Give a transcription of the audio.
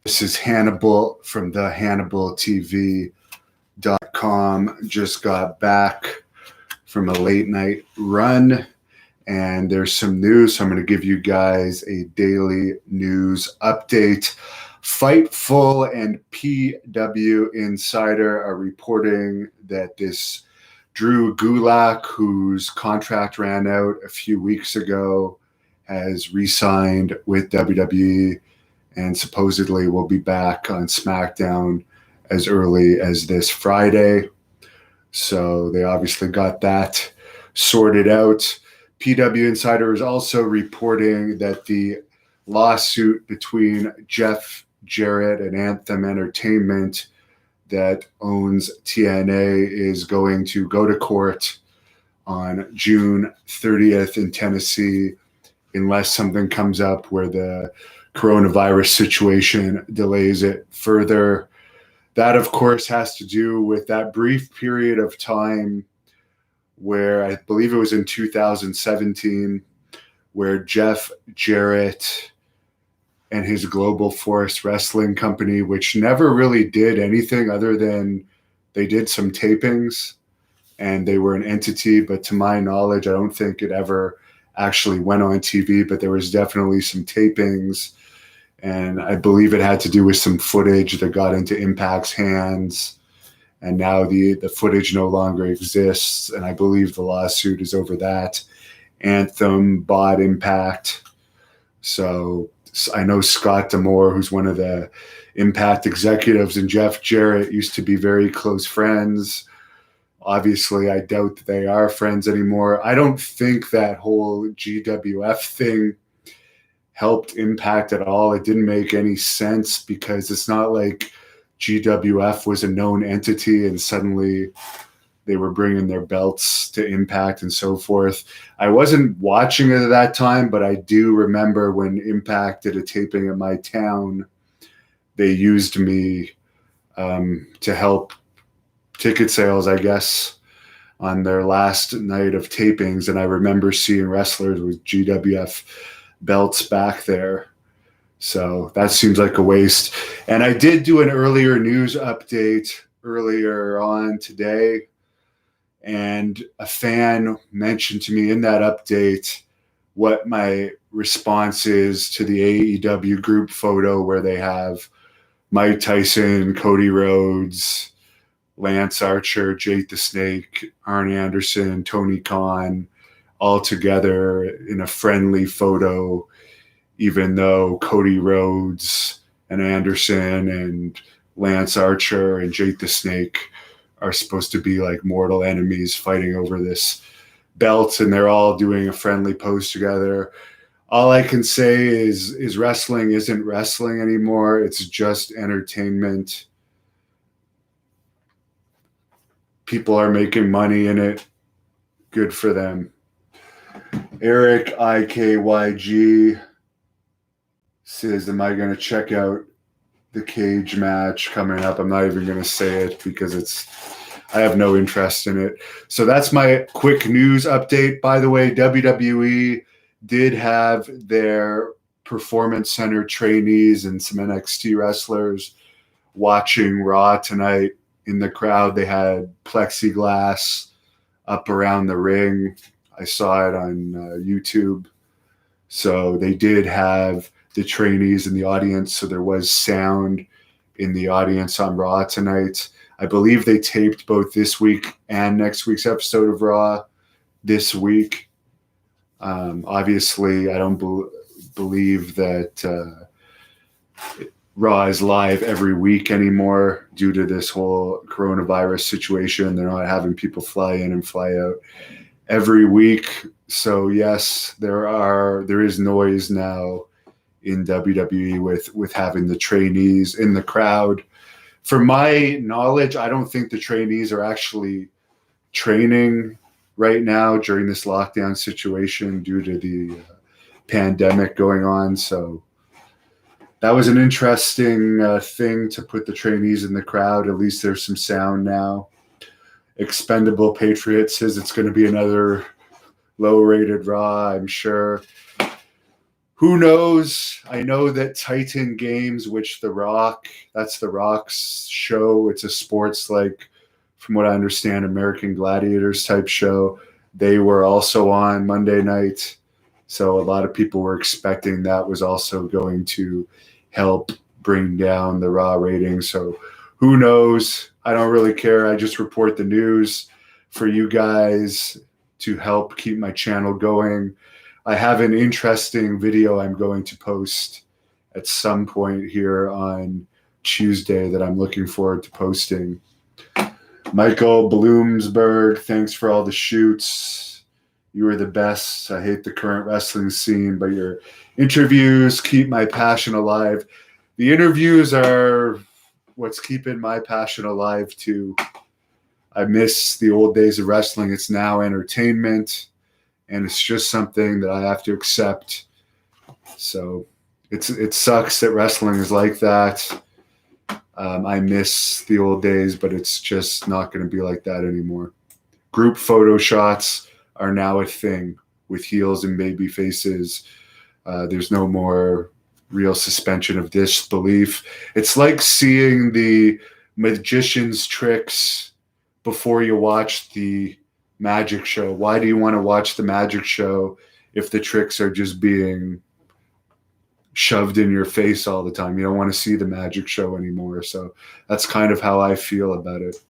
This is Hannibal from the HannibalTV.com. Just got back from a late night run, and there's some news. So I'm going to give you guys a daily news update. Fightful and PW Insider are reporting that this Drew Gulak, whose contract ran out a few weeks ago, has re-signed with WWE and supposedly will be back on SmackDown as early as this Friday. So they obviously got that sorted out. PW Insider is also reporting that the lawsuit between Jeff Jarrett and Anthem Entertainment that owns TNA is going to go to court on June 30th in Tennessee, unless something comes up where the coronavirus situation delays it further. That, of course, has to do with that brief period of time where I believe it was in 2017, where Jeff Jarrett and his Global Force Wrestling company, which never really did anything other than they did some tapings and they were an entity, but to my knowledge, I don't think it ever actually went on TV, but there was definitely some tapings, and I believe it had to do with some footage that got into Impact's hands, and now the footage no longer exists, and I believe the lawsuit is over that. Anthem bought Impact, so I know Scott D'Amore, who's one of the Impact executives, and Jeff Jarrett used to be very close friends. Obviously, I doubt that they are friends anymore. I don't think that whole GWF thing helped Impact at all. It didn't make any sense because it's not like GWF was a known entity and suddenly they were bringing their belts to Impact and so forth. I wasn't watching it at that time, but I do remember when Impact did a taping at my town, they used me to help ticket sales, I guess, on their last night of tapings. And I remember seeing wrestlers with GWF belts back there. So that seems like a waste. And I did do an earlier news update earlier on today, and a fan mentioned to me in that update what my response is to the AEW group photo where they have Mike Tyson, Cody Rhodes, Lance Archer, Jake the Snake, Arn Anderson, Tony Khan, all together in a friendly photo, even though Cody Rhodes and Anderson and Lance Archer and Jake the Snake are supposed to be like mortal enemies fighting over this belt, and they're all doing a friendly pose together. All I can say is wrestling isn't wrestling anymore. It's just entertainment. People are making money in it. Good for them. Eric IKYG says, am I going to check out the cage match coming up? I'm not even going to say it because I have no interest in it. So that's my quick news update. By the way, WWE did have their Performance Center trainees and some NXT wrestlers watching Raw tonight. In the crowd, they had plexiglass up around the ring. I saw it on YouTube. So they did have the trainees in the audience. So there was sound in the audience on Raw tonight. I believe they taped both this week and next week's episode of Raw this week. Obviously, I don't believe that Raw is live every week anymore due to this whole coronavirus situation. They're not having people fly in and fly out every week. So yes, there is noise now in WWE with having the trainees in the crowd. From my knowledge, I don't think the trainees are actually training right now during this lockdown situation due to the pandemic going on. So that was an interesting thing to put the trainees in the crowd. At least there's some sound now. Expendable Patriot says it's going to be another low-rated Raw, I'm sure. Who knows? I know that Titan Games, which that's The Rock's show. It's a sports, like, from what I understand, American Gladiators type show. They were also on Monday night. So a lot of people were expecting that was also going to help bring down the Raw ratings. So who knows? I don't really care. I just report the news for you guys to help keep my channel going. I have an interesting video I'm going to post at some point here on Tuesday that I'm looking forward to posting. Michael Bloomsburg, thanks for all the shoots. You are the best. I hate the current wrestling scene, but your interviews keep my passion alive. The interviews are what's keeping my passion alive too. I miss the old days of wrestling. It's now entertainment, and it's just something that I have to accept. So it sucks that wrestling is like that. I miss the old days, but it's just not going to be like that anymore. Group photo shots are now a thing with heels and baby faces. There's no more real suspension of disbelief. It's like seeing the magician's tricks before you watch the magic show. Why do you want to watch the magic show if the tricks are just being shoved in your face all the time? You don't want to see the magic show anymore. So that's kind of how I feel about it.